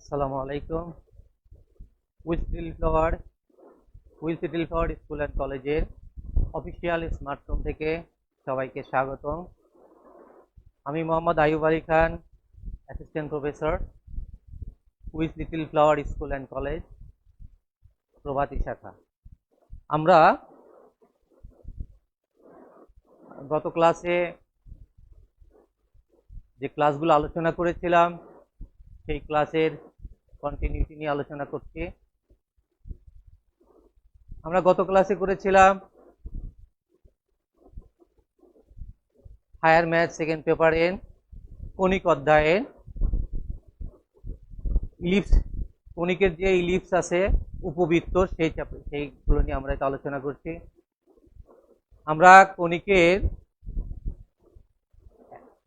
আসসালামু আলাইকুম। Willes little flower school and কলেজের অফিসিয়াল স্মার্টফোন থেকে সবাইকে স্বাগতম। আমি Mohammad Ayub Ali Khan, assistant professor, Willes little flower school and college, প্রভাতী শাখা। আমরা গত ক্লাসে যে ক্লাসগুলো আলোচনা করেছিলাম সেই ক্লাসের কন্টিনিউটি নিয়ে আলোচনা করছি। আমরা গত ক্লাসে করেছিলাম হায়ার ম্যাথ সেকেন্ড পেপারের কণিক অধ্যায়ের ইলিপস, কণিকের যে ইলিপস আছে উপবৃত্ত সেইগুলো নিয়ে আমরা এটা আলোচনা করছি। আমরা কণিকের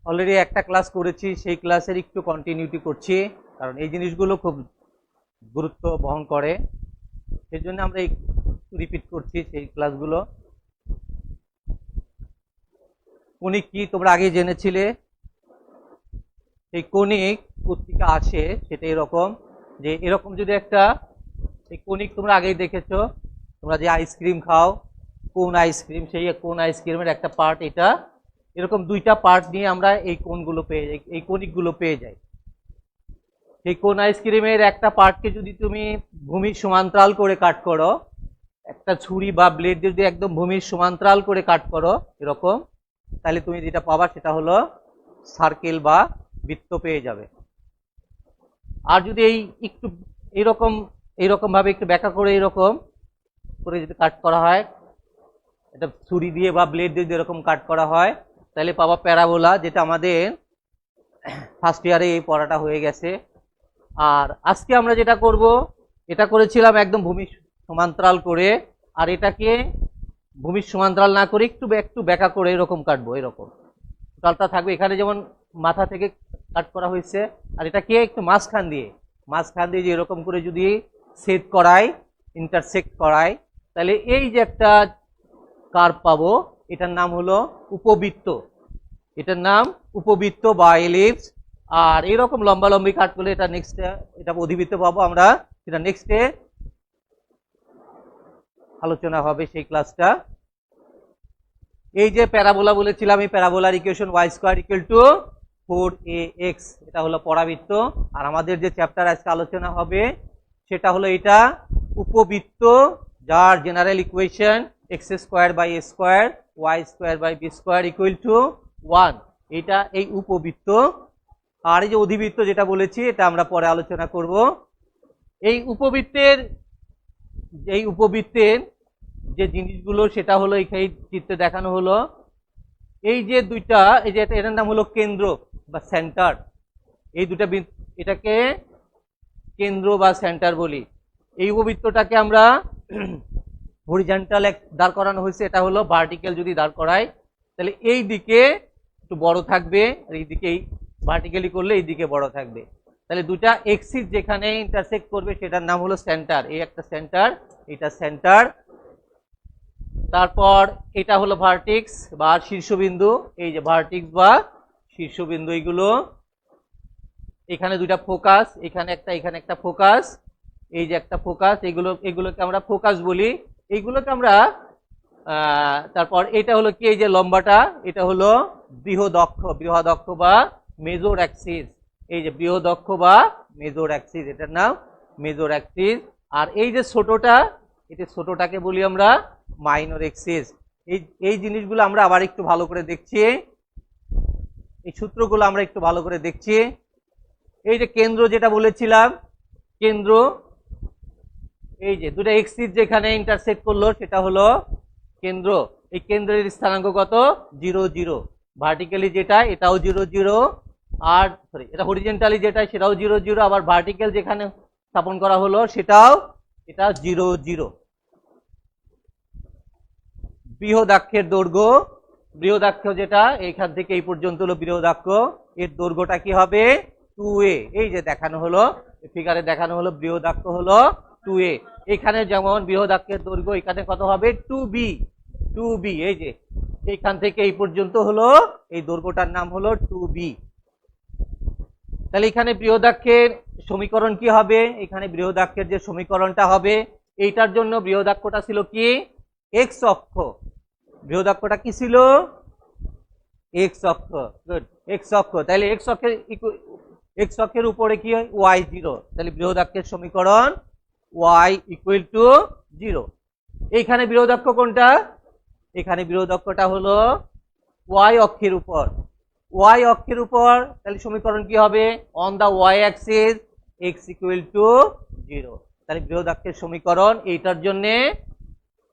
অলরেডি একটা ক্লাস করেছি, সেই ক্লাসের একটু কন্টিনিউটি করছি, কারণ এই জিনিসগুলো খুব গুরুত্ব বহন করে, সেই জন্য আমরা রিপিট করছি সেই ক্লাসগুলো। কণিক কি তোমরা আগে জেনেছিলে। এই কণিক পত্রিকা আসে সেটা এরকম, যে এরকম যদি একটা এই কণিক তোমরা আগেই দেখেছো, তোমরা যে আইসক্রিম খাও, কোন আইসক্রিম, সেই কোন আইসক্রিমের একটা পার্ট এটা, এরকম দুইটা পার্ট নিয়ে আমরা এই কোণগুলো পেয়ে যাই, এই কণিকগুলো পেয়ে যাই। এই কোন আইসক্রিমের একটা পার্টকে যদি তুমি ভূমির সমান্তরাল করে কাট করো, একটা ছুরি বা ব্লেড যদি একদম ভূমির সমান্তরাল করে কাট করো এরকম, তাহলে তুমি যেটা পাবা সেটা হলো সার্কেল বা বৃত্ত পেয়ে যাবে। আর যদি এই একটু এইরকম ভাবে একটু ব্যাখ্যা করে এরকম করে যদি কাট করা হয়, এটা ছুরি দিয়ে বা ব্লেড দিয়ে এরকম কাট করা হয়, তাহলে পাবা প্যারাবোলা, যেটা আমাদের ফার্স্ট ইয়ারে এই পড়াটা হয়ে গেছে। আর আজকে আমরা যেটা করব, এটা করেছিলাম একদম ভূমির সমান্তরাল করে, আর এটাকে ভূমির সমান্তরাল না করে একটু ব্যাখ্যা করে এরকম কাটবো। এরকম টোটালটা থাকবে, এখানে যেমন মাথা থেকে কাট করা হয়েছে, আর এটাকে একটু মাঝখান দিয়ে যে এরকম করে যদি সেট করাই, ইন্টারসেক্ট করাই, তাহলে এই যে একটা কার্ভ পাবো, এটার নাম হলো উপবৃত্ত। এটার নাম উপবৃত্ত বা এলিপস। আর এইরকম লম্বালম্বি কাট করলে এটা নেক্সট, এটা অধিবৃত্ত পাবো আমরা, সেটা নেক্সটে আলোচনা হবে সেই ক্লাসটা। এই যে প্যারাবোলা বলেছিলাম, এই প্যারাবোলার equation y square equal to 4ax, এটা হলো পরাবৃত্ত। আর আমাদের যে চ্যাপ্টার আজকে আলোচনা হবে সেটা হলো এটা উপবৃত্ত, যার general equation x square by a square y square by b square equal to 1। এটা এই উপবৃত্ত। আর এই যে অধিবৃত্ত যেটা বলেছি, এটা আমরা পরে আলোচনা করব। এই উপবৃত্তের যে জিনিসগুলো সেটা হলো এই চিত্রে দেখানো হলো। এই যে দুইটা, এই যে এটার নাম হলো কেন্দ্র বা সেন্টার, এই দুটা এটাকে কেন্দ্র বা সেন্টার বলি। এই উপবৃত্তটাকে আমরা হরিজন্টাল দাঁড় করানো হয়েছে, এটা হলো ভার্টিক্যাল যদি দাঁড় করাই তাহলে এই দিকে একটু বড় থাকবে, আর এই দিকে ভার্টিক্যালি করলে এই দিকে বড় থাকবে। তাহলে দুটা এক্সিস যেখানে ইন্টারসেক্ট করবে সেটার নাম হলো সেন্টার। এই একটা সেন্টার, এটা সেন্টার। তারপর এটা হলো ভার্টিক্স বা শীর্ষবিন্দু, এই যে ভার্টিক্স বা শীর্ষবিন্দু, এইগুলো এখানে দুইটা ফোকাস, এখানে একটা ফোকাস, এই যে একটা ফোকাস, এগুলোকে আমরা ফোকাস বলি, এইগুলোকে আমরা তারপর এটা হলো কি, এই যে লম্বাটা, এটা হলো বৃহদক্ষ বা মেজর অ্যাক্সিস। এই যে বৃহদক্ষ বা মেজর অ্যাক্সিস, এটার নাম মেজর অ্যাক্সিস। আর এই যে ছোটটা, এটা ছোটটাকে বলি আমরা মাইনর অ্যাক্সিস। এই জিনিসগুলো আমরা আবার একটু ভালো করে দেখছি, এই সূত্রগুলো আমরা একটু ভালো করে দেখছি। এই যে কেন্দ্র যেটা বলেছিলাম, কেন্দ্র, এই যে দুটো এক্সিস যেখানে ইন্টারসেক্ট করলো সেটা হলো কেন্দ্র। এই কেন্দ্রের স্থানাঙ্ক কত? 0 0। ভার্টিক্যালি যেটা এটাও 0 0, আর সরি এটা হরিজন্টালি যেটা সেটাও 0 0, আবার ভার্টিক্যাল যেখানে স্থাপন করা হলো সেটাও এটা 0 0। বৃহদাক্ষের দৈর্ঘ্য, বৃহদাক্ষ যেটা এইখান থেকে এই পর্যন্ত হলো বৃহদাক্ষ, এর দৈর্ঘ্যটা কি হবে? 2a। এই যে দেখানো হলো, ফিগারে দেখানো হলো বৃহদাক্ষ হলো 2a। এখানে যেমন বৃহদাক্ষের দৈর্ঘ্য এখানে কত হবে? 2b। এই যে এইখান থেকে এই পর্যন্ত হলো, এই দৈর্ঘ্যটার নাম হলো 2b। তাহলে এখানে বৃহদাক্ষের সমীকরণ কি হবে, এখানে বৃহদাক্ষের যে সমীকরণটা হবে এইটার জন্য বৃহদাক্ষটা ছিল কি এক্স অক্ষ, বৃহদাক্ষটা কি ছিল এক্স অক্ষ, গুড এক্স অক্ষ, তাহলে এক্স অক্ষের উপরে কি হয় ওয়াই জিরো, তাহলে বৃহদাক্ষের সমীকরণ ওয়াই ইকুয়াল টু জিরো। এইখানে বৃহদাক্ষ কোনটা, এখানে বৃহদাক্ষটা হলো ওয়াই অক্ষের উপর, ওয়াই অক্ষের উপর, তাহলে সমীকরণ কি হবে on the Y axis X equal to zero, তাহলে বৃহদাক্ষের সমীকরণ এইটার জন্য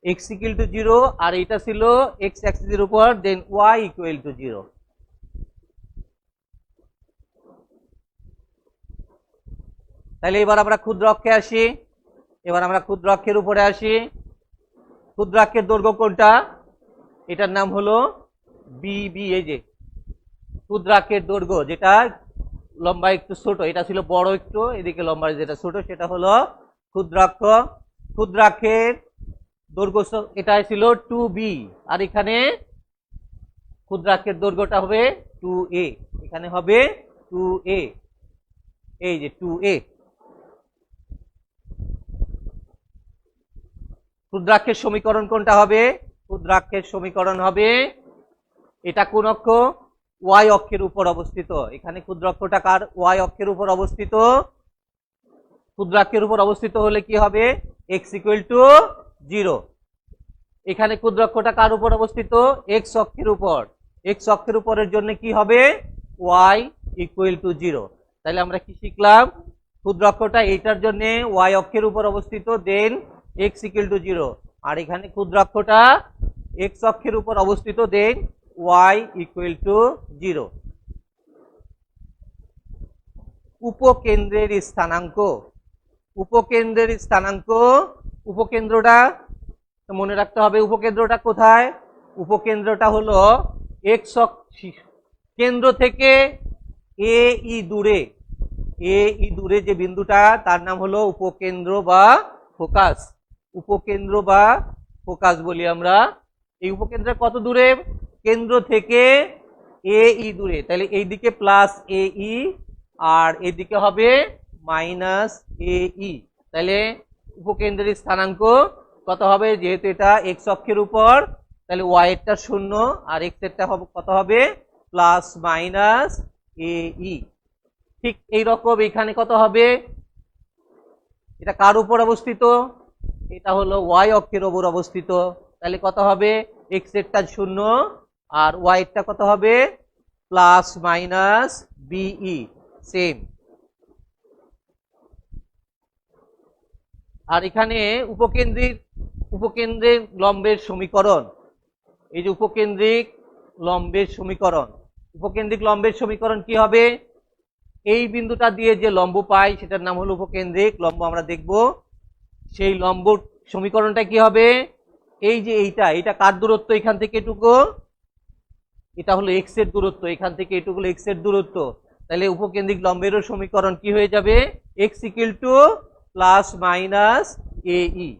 এক্স ইকুয়াল টু জিরো, আর এইটা ছিল এক্স অ্যাক্সিসের উপর, then Y equal to zero. তাহলে এবার আমরা ক্ষুদ্র অক্ষে আসি, এবার আমরা ক্ষুদ্র অক্ষের উপরে আসি। ক্ষুদ্র অক্ষের দৈর্ঘ্য কোনটা, এটার নাম হলো বিবি, এই যে ক্ষুদ্রাক্ষের দৈর্ঘ্য যেটা লম্বা একটু ছোট, এটা ছিল বড় একটু, এদিকে লম্বা যেটা ছোট সেটা হলো ক্ষুদ্রাক্ষ। ক্ষুদ্রাক্ষের দৈর্ঘ্য এটা ছিল 2b, আর এখানে ক্ষুদ্রাক্ষের দৈর্ঘ্যটা হবে 2a, এখানে হবে 2a, এই যে 2a। ক্ষুদ্রাক্ষের সমীকরণ কোনটা হবে, ক্ষুদ্রাক্ষের সমীকরণ হবে এটা কোন অক্ষ ওয়াই অক্ষের উপর অবস্থিত, এখানে ক্ষুদ্রাক্ষটা কার ওয়াই অক্ষের উপর অবস্থিত, ক্ষুদ্রাক্ষের উপর অবস্থিত হলে কি হবে এক্স ইকুয়াল টু জিরো। এখানে ক্ষুদ্রাক্ষটা কার উপর অবস্থিত এক্স অক্ষের উপর, এক্স অক্ষের উপরের জন্য কি হবে ওয়াই ইকুয়াল টু জিরো। তাহলে আমরা কি শিখলাম, ক্ষুদ্রাক্ষটা এইটার জন্য ওয়াই অক্ষের উপর অবস্থিত, দেন এক্স ইকুয়াল টু জিরো, আর এখানে ক্ষুদ্রাক্ষটা এক্স অক্ষের উপর অবস্থিত, দেন ওয়াই ইকুয়াল টু জিরো। উপকেন্দ্রের স্থানাঙ্ক, উপকেন্দ্রের স্থানাঙ্ক, উপকেন্দ্রটা মনে রাখতে হবে, উপকেন্দ্রটা কোথায়, উপকেন্দ্রটা হলো এক্স কেন্দ্র থেকে এ ই দূরে, এ ই দূরে যে বিন্দুটা তার নাম হলো উপকেন্দ্র বা ফোকাস, উপকেন্দ্র বা ফোকাস বলি আমরা। এই উপকেন্দ্রে কত দূরে, কেন্দ্র থেকে এ ই দূরে, তাহলে এইদিকে প্লাস এ ই আর এদিকে হবে মাইনাস এ ই, তাহলে উপকেন্দ্রের স্থানাঙ্ক কত হবে, যেহেতু এটা এক্স অক্ষের উপর তাহলে ওয়াই এরটা শূন্য আর এক্স এরটা হবে কত হবে প্লাস মাইনাস এ ই। ঠিক এইরকম এখানে কত হবে, এটা কার উপর অবস্থিত, এটা হলো ওয়াই অক্ষের উপর অবস্থিত, তাহলে কত হবে এক্স এরটা শূন্য আর ওয়াই এরটা কত হবে প্লাস মাইনাস বিই, সেম। আর এখানে উপকেন্দ্রের লম্বের সমীকরণ, এই যে উপকেন্দ্রিক লম্বের সমীকরণ, উপকেন্দ্রিক লম্বের সমীকরণ কি হবে, এই বিন্দুটা দিয়ে যে লম্ব পাই সেটার নাম হলো উপকেন্দ্রিক লম্ব, আমরা দেখব সেই লম্ব সমীকরণটা কি হবে, এই যে এইটা কার দূরত্ব, এখান থেকে এটুকু, এটা হলো এক্স এর দূরত্ব, এখান থেকে এটুকু হলো এক্স এর দূরত্ব, তাহলে উপকেন্দ্রিক লম্বেরও সমীকরণ কি হয়ে যাবে x equal to plus minus a e.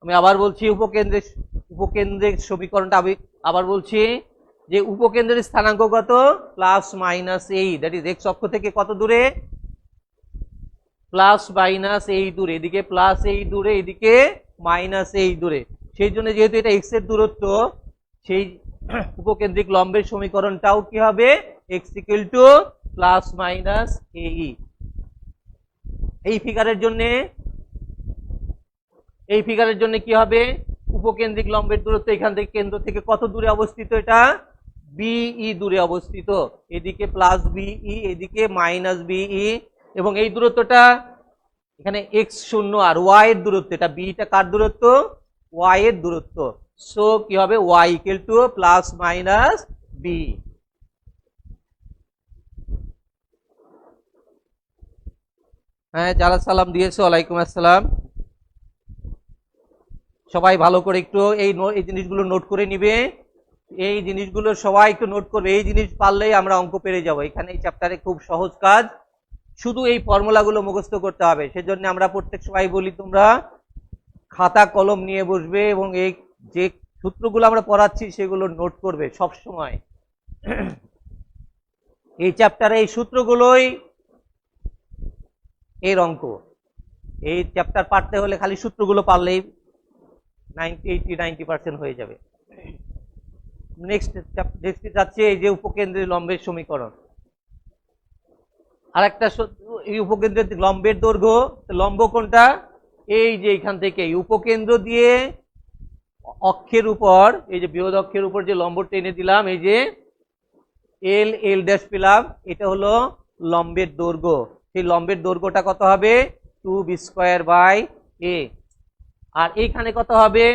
আমি আবার বলছি উপকেন্দ্রের সমীকরণটা আমি আবার বলছি যে উপকেন্দ্রের স্থানাঙ্ক কত প্লাস মাইনাস এই, দ্যাট ইজ এক্স অক্ষ থেকে কত দূরে প্লাস মাইনাস এই দূরে, এদিকে প্লাস এই দূরে এদিকে মাইনাস এই দূরে, সেই জন্য যেহেতু এটা এক্স এর দূরত্ব সেই উপকেন্দ্রিক লম্বের সমীকরণটাও কি হবে x equal to plus minus a e. এই ফিগারের জন্য কি হবে, উপকেন্দ্রিক লম্বের দূরত্ব এখান থেকে কেন্দ্র থেকে কত দূরে অবস্থিত, এটা বিই দূরে অবস্থিত, এদিকে প্লাস বিই এদিকে মাইনাস বিই, এবং এই দূরত্বটা এখানে এক্স শূন্য আর ওয়াই এর দূরত্ব, এটা বিটা কার দূরত্ব ওয়াই এর দূরত্ব, সো কি হবে Y equal to plus minus B. হ্যাঁ যারা সালাম দিয়েছে ওয়ালাইকুম আসসালাম, সবাই ভালো করে একটু এই জিনিসগুলো নোট করে নিবে, এই জিনিসগুলো সবাই একটু নোট করবে, এই জিনিস পারলেই আমরা অঙ্ক পেরে যাব। এখানে এই চ্যাপ্টারে খুব সহজ কাজ, শুধু এই ফর্মুলাগুলো মুখস্থ করতে হবে, সেজন্য আমরা প্রত্যেক সময় বলি তোমরা খাতা কলম নিয়ে বসবে এবং এই যে সূত্রগুলো আমরা পড়াচ্ছি সেগুলো নোট করবে সব সময়। এই চ্যাপ্টারে এই সূত্রগুলোই এর অঙ্ক। এই চ্যাপ্টার পারতে হলে খালি সূত্রগুলো পারলেই 90-80-90% হয়ে যাবে। নেক্সট যাচ্ছে এই যে উপকেন্দ্রের লম্বের সমীকরণ। আর একটা এই উপকেন্দ্রের লম্বের দৈর্ঘ্য, লম্ব কোনটা? এই যে এখান থেকে এই উপকেন্দ্র দিয়ে অক্ষের উপর, এই যে বৃহৎ অক্ষের উপর যে লম্ব টেনে দিলাম, এই যে এল এল ড্যাশ পেলাম, এটা হলো লম্বের দৈর্ঘ্য। সেই লম্বের দৈর্ঘ্যটা কত হবে? 2b²/a। আর এইখানে কত হবে?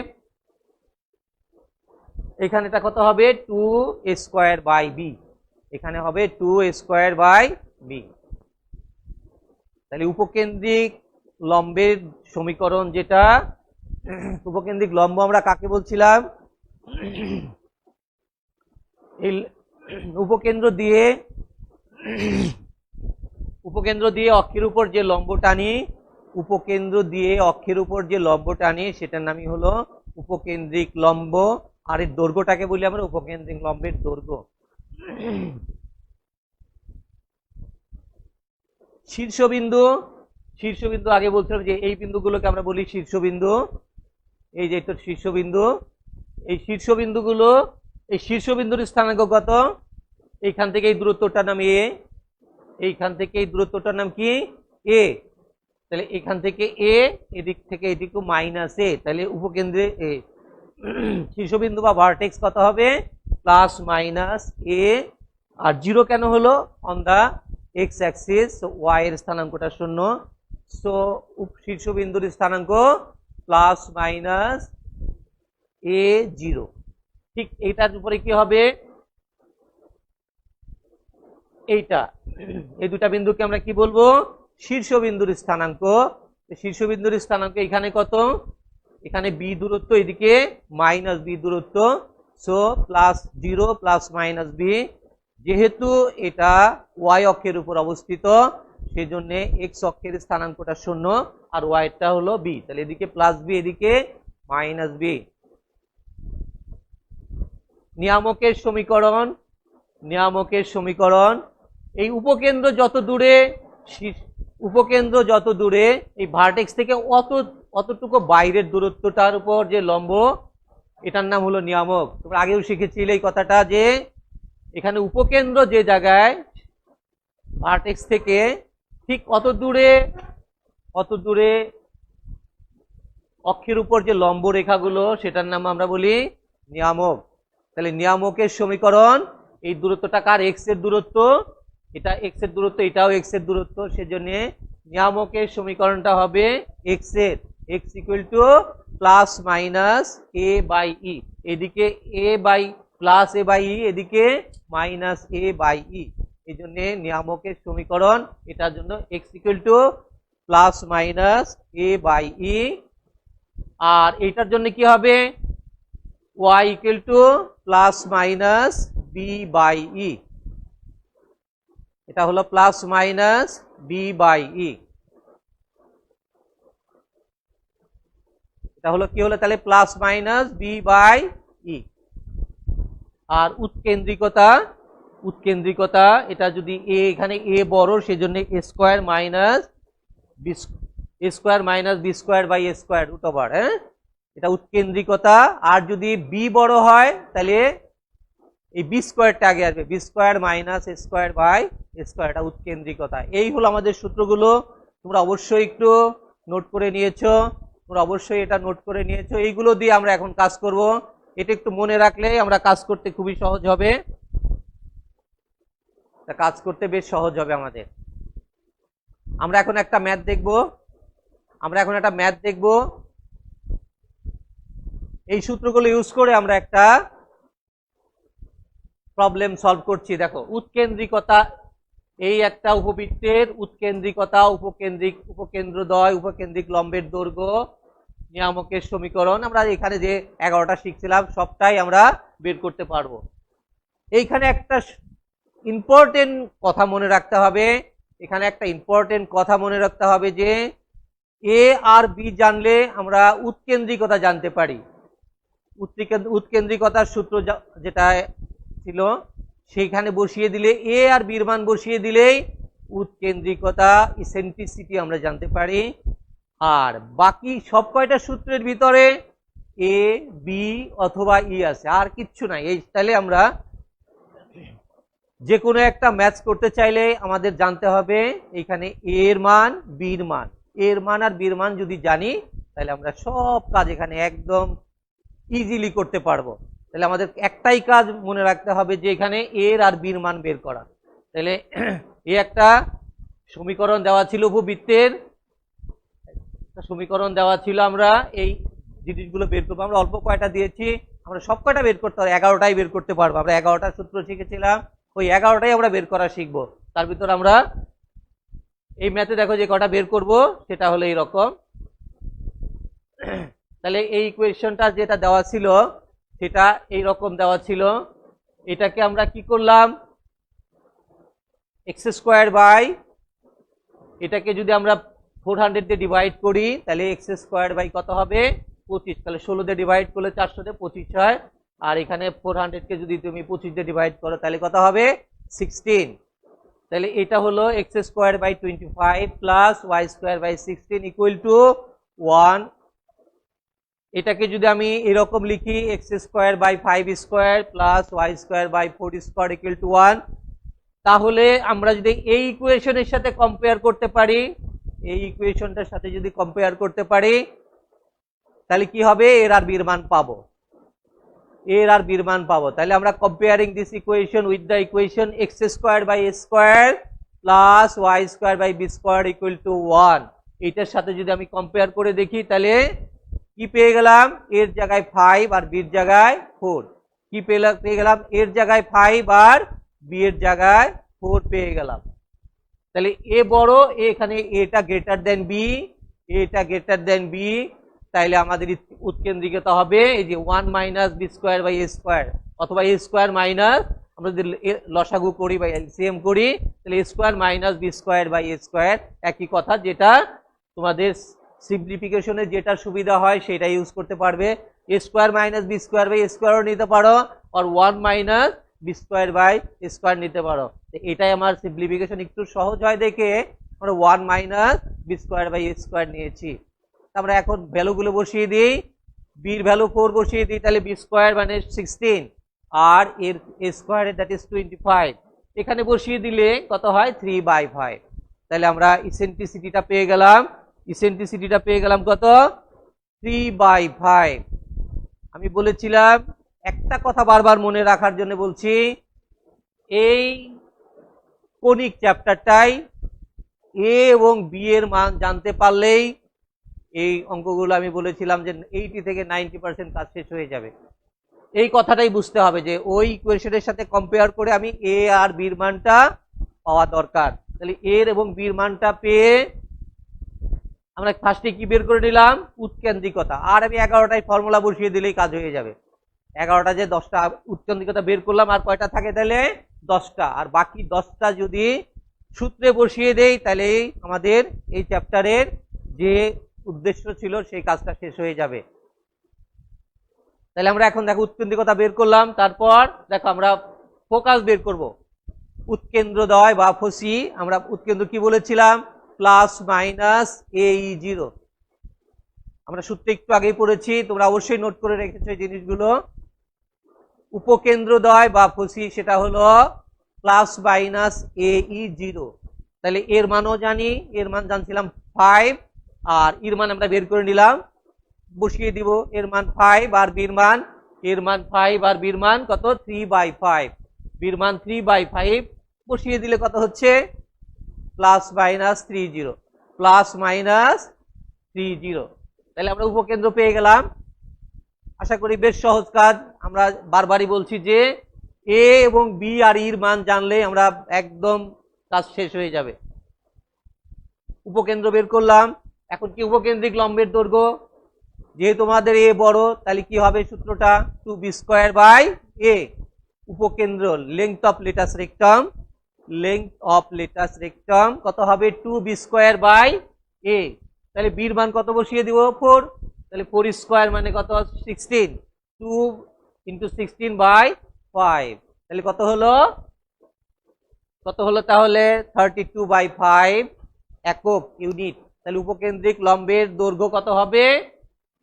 এখানেটা কত হবে? 2a²/b। এখানে হবে 2a²/b। তাহলে উপকেন্দ্রিক লম্বের সমীকরণ যেটা, উপকেন্দ্রিক লম্ব আমরা কাকে বলছিলাম? এই উপকেন্দ্র দিয়ে অক্ষের উপর যে লম্ব টানি, উপকেন্দ্র দিয়ে অক্ষের উপর যে লম্ব টানি সেটার নামই হলো উপকেন্দ্রিক লম্ব। আর এর দৈর্ঘ্যটাকে বলি আমরা উপকেন্দ্রিক লম্বের দৈর্ঘ্য। শীর্ষবিন্দু আগে বলছিলাম যে এই বিন্দুগুলোকে আমরা বলি শীর্ষবিন্দু। এই যে এটা শীর্ষবিন্দু। এই শীর্ষবিন্দুর স্থানাঙ্ক কত? এইখান থেকে এই দূরত্বটার নাম এ, এইখান থেকে এই দূরত্বটার নাম কি? এ। তাহলে এখান থেকে এ, এদিক থেকে এদিকে -a। তাহলে উপকেন্দ্রে শীর্ষবিন্দু বা ভার্টেক্স কত হবে? +-a। আর 0 কেন হলো? On the X axis, Y এর স্থানাঙ্কটা 0। সো শীর্ষবিন্দুর স্থানাঙ্ক +-a0। ঠিক এইটার উপরে কি হবে? এইটা, এই দুটা বিন্দুকে আমরা কি বলবো? শীর্ষবিন্দুর স্থানাঙ্ক। শীর্ষবিন্দুর স্থানাঙ্ক এখানে কত? এখানে b দূরত্ব, এদিকে -b দূরত্ব। So +0 +-b। যেহেতু এটা y অক্ষের উপর অবস্থিত, সেই জন্য x অক্ষের স্থানাঙ্কটা 0 আর y টা হলো b। তাহলে এদিকে +b, এদিকে -b। নিয়ামকের সমীকরণ, এই উপকেন্দ্র যত দূরে এই ভার্টেক্স থেকে অতটুকু বাইরের দূরত্বটার উপর যে লম্ব, এটার নাম হলো নিয়ামক। তোমরা আগেও শিখেছিলে এই কথাটা, যে এখানে উপকেন্দ্র যে জায়গায় ভার্টেক্স থেকে ঠিক অত দূরে অক্ষের উপর যে লম্ব রেখাগুলো, সেটার নাম আমরা বলি নিয়ামক। তাহলে নিয়ামকের সমীকরণ, এই দূরত্বটা কার? এক্স এর দূরত্ব। এটা এক্স এর দূরত্ব, এটাও এক্স এর দূরত্ব। সেজন্য নিয়ামকের সমীকরণটা হবে এক্স এর, এক্স ইকুয়াল টু +-a/e। এদিকে +a/e, এদিকে -a/e। এই জন্য নিয়ামকের সমীকরণ এটার জন্য এক্স ইকুয়াল টু +-a/e। আর এইটার জন্য কি হবে? y equal to +-b/e। এটা হলো +-b/e। এটা হলো কি হলো? তাহলে +-b/e। আর উৎকেন্দ্রিকতা, এটা যদি a, এখানে a বড়, সেজন্য a²-b²/a², হ্যাঁ, এটা উৎকেন্দ্রিকতা। আর যদি b বড় হয়, তাহলে এই b² আগে আসবে, b²-a²/a², এটা উৎকেন্দ্রিকতা। এই হলো আমাদের সূত্রগুলো। তোমরা অবশ্যই একটু নোট করে নিয়েছো, এইগুলো দিয়ে আমরা এখন কাজ করব। এটা একটু মনে রাখলে আমরা কাজ করতে খুবই সহজ হবে, কাজ করতে বেশ সহজ হবে আমাদের। আমরা এখন একটা ম্যাথ দেখব। এই সূত্রগুলো ইউজ করে আমরা একটা প্রবলেম সলভ করছি। দেখো, উৎকেন্দ্রিকতা, এই একটা উপবৃত্তের উৎকেন্দ্রিকতা, উপকেন্দ্রদ্বয়, উপকেন্দ্রিক লম্বের দৈর্ঘ্য, নিয়ামকের সমীকরণ। আমরা এখানে যে 11টা শিখছিলাম সবটাই আমরা বের করতে পারবো। এইখানে একটা ইম্পর্টেন্ট কথা মনে রাখতে হবে, যে এ আর বি জানলে আমরা উৎকেন্দ্রিকতা জানতে পারি। উৎকেন্দ্রিকতার সূত্র যেটা ছিল, সেইখানে বসিয়ে দিলে, এ আর বির মান বসিয়ে দিলেই উৎকেন্দ্রিকতা ইসেন্ট্রিসিটি আমরা জানতে পারি। আর বাকি সব কয়টা সূত্রের ভিতরে এ বি অথবা ই আছে, আর কিচ্ছু নাই। এই তাহলে আমরা যে কোনো একটা ম্যাচ করতে চাইলে আমাদের জানতে হবে এখানে এর মান বির মান, এর মান আর বির মান যদি জানি তাহলে আমরা সব কাজ এখানে একদম ইজিলি করতে পারবো। তাহলে আমাদের একটাই কাজ মনে রাখতে হবে যে এখানে এর আর বির মান বের করা। তাহলে এই একটা সমীকরণ দেওয়া ছিল, উপবৃত্তের সমীকরণ দেওয়া ছিল, আমরা এই জিনিসগুলো বের করবো। আমরা অল্প কয়টা দিয়েছি, আমরা সব কয়টা বের করতে পারবো, 11টাই বের করতে পারবো। আমরা 11টা সূত্র শিখেছিলাম, ওই 11টাই আমরা বের করা শিখবো। তার ভিতর আমরা এই ম্যাথে দেখো যে কটা বের করব সেটা হলো এইরকম। তাহলে এই ইকুয়েশনটা যেটা দেওয়া ছিল সেটা এইরকম দেওয়া ছিল। এটাকে আমরা কি করলাম, এক্স স্কোয়ার বাই, এটাকে যদি আমরা 400 দিয়ে ডিভাইড করি তাহলে এক্স স্কোয়ার বাই কত হবে 25। তাহলে 16 দিয়ে ডিভাইড করলে 400 দিয়ে 25 হয়। আর এখানে 400 কে যদি তুমি 25 দিয়ে ডিভাইড করো তাহলে কত হবে 16। তাহলে এটা হলো X square by 25 plus Y square by 16 equal to 1। এটাকে যদি আমি এরকম লিখি X square by 5 square plus Y square by 4 square equal to 1, তাহলে আমরা যদি এই ইকুয়েশনের সাথে কম্পেয়ার করতে পারি, এই ইকুয়েশনটার সাথে যদি কম্পেয়ার করতে পারি তাহলে কি হবে, এর আর বির মান পাবো, এর আর বির মান পাবো। তাহলে আমরা comparing this equation with the equation X square by A square plus Y square by B square equal to 1, এইটার সাথে যদি আমি কম্পেয়ার করে দেখি তাহলে কি পেয়ে গেলাম, এর জায়গায় 5 আর বির জায়গায় 4। কি পেয়ে গেলাম, এর জায়গায় 5 আর বি এর জায়গায় 4 পেয়ে গেলাম। তাহলে এ বড়, এখানে এটা গ্রেটার দেন বি, এটা গ্রেটার দেন বি, তাইলে আমাদের উৎকেন্দ্রিকতা হবে এই যে 1 minus B square by A square, অথবা এ স্কোয়ার মাইনাস, আমরা যদি লসাগু করি বা এলসিএম করি তাহলে a square minus B square by A square, একই কথা। যেটা তোমাদের সিম্পলিফিকেশনে যেটা সুবিধা হয় সেটা ইউজ করতে পারবে। A square minus B square by a স্কোয়ারও নিতে পারো, আর 1 minus B square by square নিতে পারো। এটাই আমার সিম্পলিফিকেশন একটু সহজ হয় দেখে আমরা 1 minus B square by square নিয়েছি। আমরা এখন ভ্যালুগুলো বসিয়ে দিই, বির ভ্যালু 4 বসিয়ে দিই, তাহলে বি স্কোয়ার মানে 16 আর এর স্কোয়ার দ্যাট ইজ 25, এখানে বসিয়ে দিলে কত হয় 3/5। তাহলে আমরা ইসেন্ট্রিসিটিটা পেয়ে গেলাম, ইসেন্ট্রিসিটিটা পেয়ে গেলাম কত 3/5। আমি বলেছিলাম একটা কথা বারবার মনে রাখার জন্য বলছি, এই কনিক চ্যাপ্টারটাই এ এবং বি এর মান জানতে পারলেই এই অঙ্কগুলো আমি বলেছিলাম যে 80 থেকে 90% কাজ শেষ হয়ে যাবে। এই কথাটাই বুঝতে হবে যে ওই ইকুয়েশনের সাথে কম্পেয়ার করে আমি এ আর বির মানটা পাওয়া দরকার। তাহলে এর এবং বির মানটা পেয়ে আমরা ফার্স্টে কি বের করে নিলাম, উৎকেন্দ্রিকতা। আর আমি 11টাই ফর্মুলা বসিয়ে দিলেই কাজ হয়ে যাবে। 11টা যে 10টা উৎকেন্দ্রিকতা বের করলাম, আর কয়টা থাকে তাহলে 10টা, আর বাকি 10টা যদি সূত্রে বসিয়ে দেই তাহলে আমাদের এই চ্যাপ্টারের যে উদ্দেশ্য ছিল সেই কাজটা শেষ হয়ে যাবে। তাহলে আমরা এখন দেখো উৎকেন্দ্রিকতা বের করলাম, তারপর দেখো আমরা ফোকাস বের করব। উৎকেন্দ্রদ্বয় বা ফসি, আমরা উৎকেন্দ্র কি বলেছিলাম, প্লাস মাইনাস AE0। আমরা সূত্রে একটু আগেই পড়েছি, তোমরা অবশ্যই নোট করে রেখেছো এই জিনিসগুলো। উপকেন্দ্রদ্বয় বা ফসি সেটা হলো প্লাস মাইনাস AE0। তাহলে এর মানও জানি, এর মান জানছিলাম 5, আর এর মান আমরা বের করে নিলাম, বসিয়ে দিব। এর মান 5 আর বির মান, এর মান 5 আর বির মান কত 3/5, বির মান 3/5 বসিয়ে দিলে কত হচ্ছে প্লাস মাইনাস 30, প্লাস মাইনাস 30। তাহলে আমরা উপকেন্দ্র পেয়ে গেলাম। আশা করি বেশ সহজ কাজ। আমরা বারবারই বলছি যে এ এবং বি আর ইর মান জানলে আমরা একদম কাজ শেষ হয়ে যাবে। উপকেন্দ্র বের করলাম। এখন কি উপকেন্দ্রিক লম্বের দৈর্ঘ্য, যেহেতু তোমাদের এ বড় তাহলে কি হবে সূত্রটা 2b স্কয়ার বাই এ। উপকেন্দ্র length of latus rectum, length of latus rectum কত হবে 2b স্কয়ার বাই এ। তাহলে বির মান কত বসিয়ে দিব 4, তাহলে 4 স্কয়ার মানে কত 16, 2 × 16/5, তাহলে কত হলো কত হলো তাহলে 32/5 একক ইউনিট। তাহলে উপকেন্দ্রিক লম্বের দৈর্ঘ্য কত হবে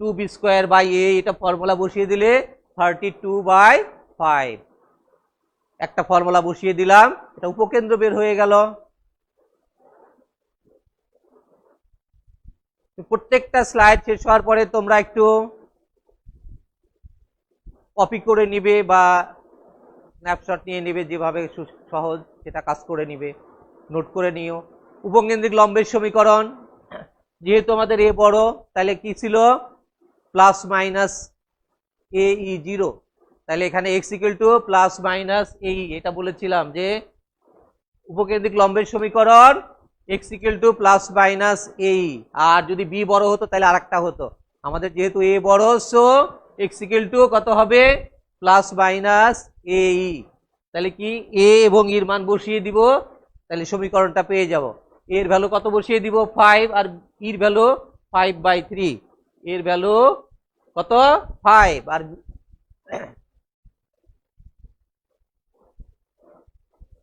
2b²/a, এটা ফর্মুলা বসিয়ে দিলে 32/5 একটা ফর্মুলা বসিয়ে দিলাম, এটা উপকেন্দ্র বের হয়ে গেল। প্রত্যেকটা স্লাইড শেষ হওয়ার পরে তোমরা একটু কপি করে নিবে বা স্ন্যাপশট নিয়ে নিবে, যেভাবে সহজ সেটা কাজ করে নিবে, নোট করে নিও। উপকেন্দ্রিক লম্বের সমীকরণ, যেহেতু আমাদের এ বড় তাহলে কি ছিল প্লাস মাইনাস AE0, তাহলে এখানে x = প্লাস মাইনাস AE, এটা বলেছিলাম যে উপকেন্দ্রিক লম্বের সমীকরণ x = প্লাস মাইনাস AE। আর যদি b বড় হতো তাহলে আরেকটা হতো, আমাদের যেহেতু a বড় সো x = কত হবে প্লাস মাইনাস AE। তাহলে কি a এবং এর মান বসিয়ে দিব, তাহলে সমীকরণটা পেয়ে যাব। এর ভ্যালু কত বসিয়ে দিব 5, আর এর ভ্যালু 5/3, এর ভ্যালু কত 5, আর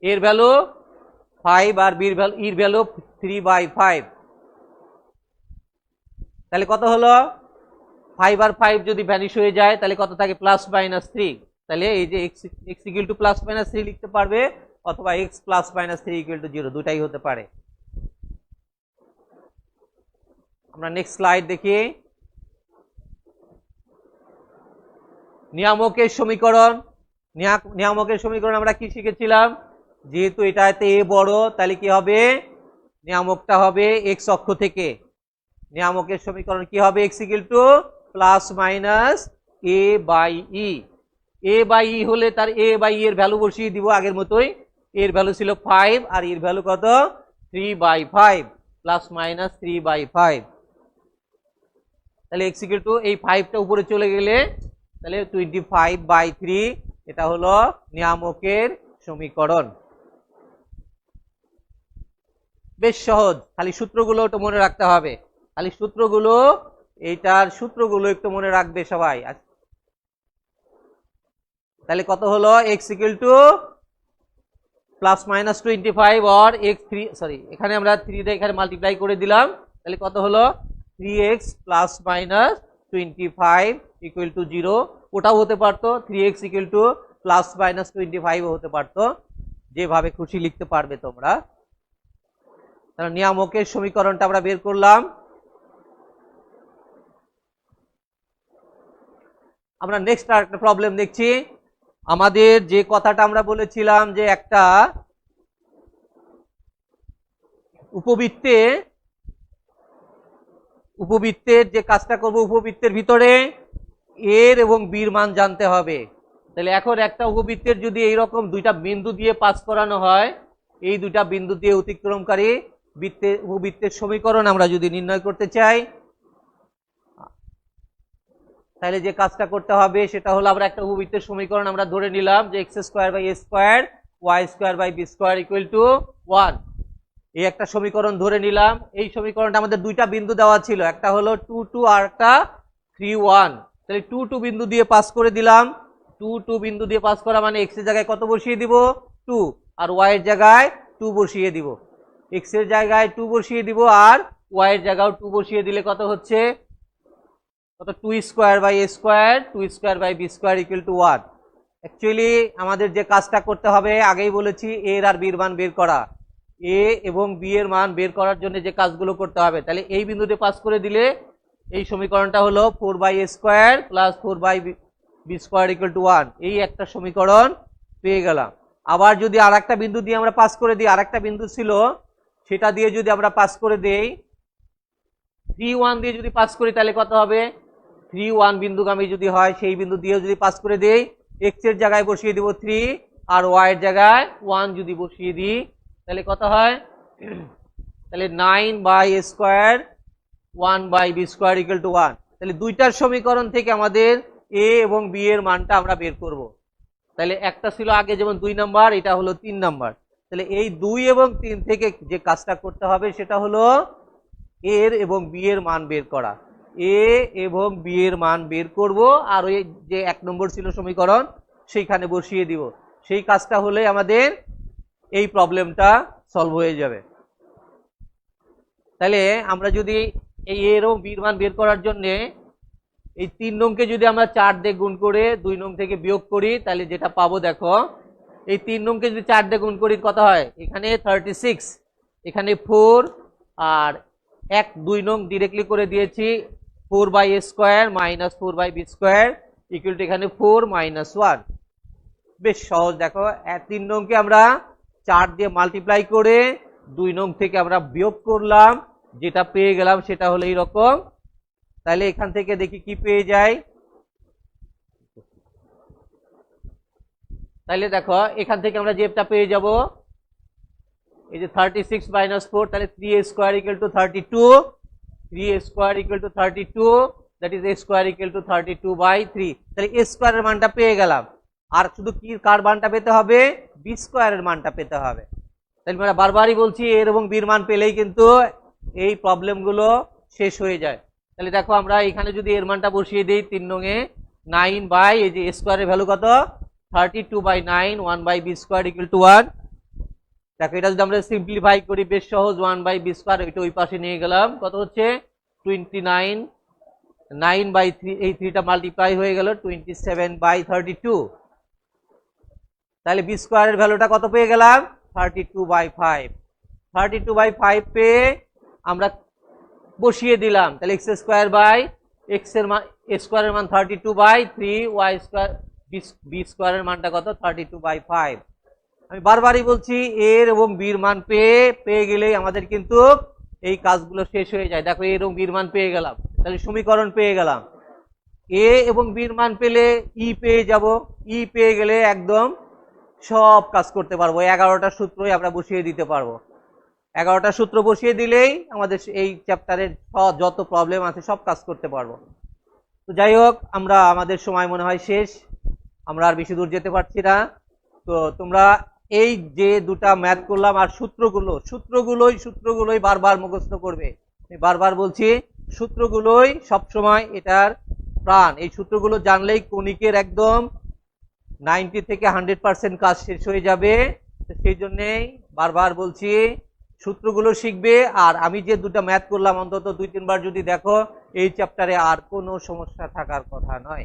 এর ভ্যালু 5 আর বির ভ্যালু এর ভ্যালু 3/5। তাহলে কত হলো 5 আর 5 যদি ভ্যানিশ হয়ে যায় তাহলে কত থাকে প্লাস মাইনাস 3। তাহলে এই যে x = প্লাস মাইনাস 3 লিখতে পারবে, অথবা x প্লাস মাইনাস 3 = 0, দুটাই হতে পারে। আমরা নেক্সট স্লাইড দেখি। নিয়ামকের সমীকরণ, নিয়ামকের সমীকরণ আমরা কি শিখেছিলাম, যেহেতু এটাতে a বড় তাহলে কি হবে নিয়ামকটা হবে x অক্ষ থেকে। নিয়ামকের সমীকরণ কি হবে x = plus minus a/e। a/e হলে তার a/e এর ভ্যালু বসিয়ে দিব আগের মতোই, এর ভ্যালু ছিল 5 আর এর ভ্যালু কত 3/5, প্লাস মাইনাস 3/5। তাহলে x = এই 5টা উপরে চলে গেলে তাহলে 25/3, এটা হলো নিয়ামকের সমীকরণ। বেশ সহজ, খালি সূত্রগুলো একটু মনে রাখতে হবে, খালি সূত্রগুলো, এইটার সূত্রগুলো একটু মনে রাখবে সবাই। তাহলে কত হলো x = প্লাস মাইনাস 25 আর x3, সরি এখানে আমরা 3 দিয়ে এখানে মাল্টিপ্লাই করে দিলাম, তাহলে কত হলো 3x প্লাস মাইনাস 25 = 0। ওটাও হতে পারতো 3x = প্লাস মাইনাস 25 হতে পারতো, যেভাবে খুশি লিখতে পারবে তোমরা। তাহলে নিয়ামকের সমীকরণটা আমরা বের করলাম। আমরা নেক্সট আরেকটা প্রবলেম দেখছি। আমাদের যে কথাটা আমরা বলেছিলাম যে একটা উপবৃত্তের যে কাজটা করব, উপবৃত্তের ভিতরে এর এবং বির মান জানতে হবে। তাহলে এখন একটা উপবৃত্তের যদি এইরকম দুইটা বিন্দু দিয়ে পাস করানো হয়, এই দুইটা বিন্দু দিয়ে অতিক্রমকারী উপবৃত্তের সমীকরণ আমরা যদি নির্ণয় করতে চাই, তাহলে যে কাজটা করতে হবে সেটা হলো আমরা একটা উপবৃত্তের সমীকরণ আমরা ধরে নিলাম যে x² y² y² = 1। এই একটা সমীকরণ ধরে নিলাম। এই সমীকরণটা আমাদের দুইটা বিন্দু দেওয়া ছিল, একটা হলো 2 2 আর একটা 3 1। তাহলে 2 2 বিন্দু দিয়ে পাস করে দিলাম। 2 2 বিন্দু দিয়ে পাস করা মানে x এর জায়গায় কত বসিয়ে দিব 2, আর y এর জায়গায় 2 বসিয়ে দিব। x এর জায়গায় 2 বসিয়ে দিব আর y এর জায়গায় 2 বসিয়ে দিলে কত হচ্ছে কত 2² = 1। অ্যাকচুয়ালি আমাদের যে কাজটা করতে হবে আগেই বলেছি a আর b এর মান বের করা, a এবং b এর মান বের করার জন্য যে কাজগুলো করতে হবে। তাহলে এই বিন্দুতে পাস করে দিলে এই সমীকরণটা হলো 4/a² + 4/b² = 1। এই একটা সমীকরণ পেয়ে গেলাম। আবার যদি আরেকটা বিন্দু দিয়ে আমরা পাস করে দিই, আরেকটা বিন্দু ছিল সেটা দিয়ে যদি আমরা পাস করে দেই, 3 1 দিয়ে যদি পাস করি তাহলে কত হবে 3 1 বিন্দুগামী যদি হয় সেই বিন্দু দিয়েও যদি পাস করে দেই, x এর জায়গায় বসিয়ে দিব 3 আর y এর জায়গায় 1 যদি বসিয়ে দিই তাহলে কত হয়, তাহলে 9/a² 1/b² = 1। তাহলে দুইটার সমীকরণ থেকে আমাদের a এবং b এর মানটা আমরা বের করব। তাহলে একটা ছিল আগে যেমন 2 নাম্বার, এটা হলো 3 নাম্বার। তাহলে এই 2 এবং 3 থেকে যে কাজটা করতে হবে সেটা হলো a এবং b এর মান বের করা। a এবং b এর মান বের করব আর ওই যে 1 নম্বর ছিল সমীকরণ সেইখানে বসিয়ে দিব। সেই কাজটা হলে আমাদের এই প্রবলেমটা সলভ হয়ে যাবে। তাহলে আমরা যদি এই এ এবং বির মান বের করার জন্য এই 3 নংকে যদি আমরা 4 দিয়ে গুণ করে 2 নং থেকে বিয়োগ করি, তাহলে যেটা পাবো দেখো, এই 3 নংকে যদি 4 দিয়ে গুণ করি কত হয়, এখানে 36, এখানে 4, আর 2 নং ডিরেক্টলি করে দিয়েছি 4/a² - 4/b² ইকুয়াল টু এখানে 4 - 1। বেশ সহজ। দেখো 3 নংকে আমরা 4 দিয়ে মাল্টিপ্লাই করে 2 নং থেকে আমরা বিয়োগ করলাম, যেটা পেয়ে গেলাম সেটা হলো এইরকম। তাহলে এখান থেকে দেখি কি পেয়ে যাই। তাহলে দেখো এখান থেকে আমরা যেটা পেয়ে যাব, এই যে 36 - 4, তাহলে 3a² = 32, 3a² = 32, that is a² = 32/3। তাহলে a² এর মানটা পেয়ে গেলাম। আর শুধু কি কার মানটা পেতে হবে, b² এর মানটা পেতে হবে। তাহলে আমরা বারবারই বলছি এর এবং বির মান পেলেই কিন্তু এই প্রবলেমগুলো শেষ হয়ে যায়। তাহলে দেখো আমরা এখানে যদি এর মানটা বসিয়ে দিই 3 নং এ, 9 বাই এই যে a² এর ভ্যালু কত, 32/9, 1/b² = 1। দেখো এটা যদি আমরা সিম্পলিফাই করি বেশ সহজ, 1/b², এটা ওই পাশে নিয়ে গেলাম, কত হচ্ছে 29, 9/3, এই 3টা মাল্টিপ্লাই হয়ে গেল 27/32। তাহলে b² এর ভ্যালুটা কত পেয়ে গেলাম, 32/5। 32/5 পেয়ে আমরা বসিয়ে দিলাম, তাহলে x² এর মান, a² এর মান 32/3, b² এর মানটা কত, 32/5। আমি বারবারই বলছি এর এবং বির মান পেয়ে গেলেই আমাদের কিন্তু এই কাজগুলো শেষ হয়ে যায়। দেখো এর এবং বির মান পেয়ে গেলাম, তাহলে সমীকরণ পেয়ে গেলাম। এ এবং বির মান পেলে ই পেয়ে যাব, ই পেয়ে গেলে একদম সব কাজ করতে পারবো, 11টা সূত্রই আমরা বসিয়ে দিতে পারবো। 11টা সূত্র বসিয়ে দিলেই আমাদের এই চ্যাপ্টারের যত প্রবলেম আছে সব কাজ করতে পারবো। তো যাই হোক, আমরা আমাদের সময় মনে হয় শেষ, আমরা আর বেশি দূর যেতে পারছি না। তো তোমরা এই যে দুটা ম্যাথ করলাম আর সূত্রগুলোই বারবার মুখস্থ করবে। আমি বারবার বলছি সূত্রগুলোই সবসময় এটার প্রাণ। এই সূত্রগুলো জানলেই কণিকের একদম 90 থেকে 100% কাজ শেষ হয়ে যাবে। সেই জন্যেই বারবার বলছি সূত্রগুলো শিখবে। আর আমি যে দুটা ম্যাথ করলাম অন্তত 2-3 বার যদি দেখো, এই চ্যাপ্টারে আর কোনো সমস্যা থাকার কথা নয়।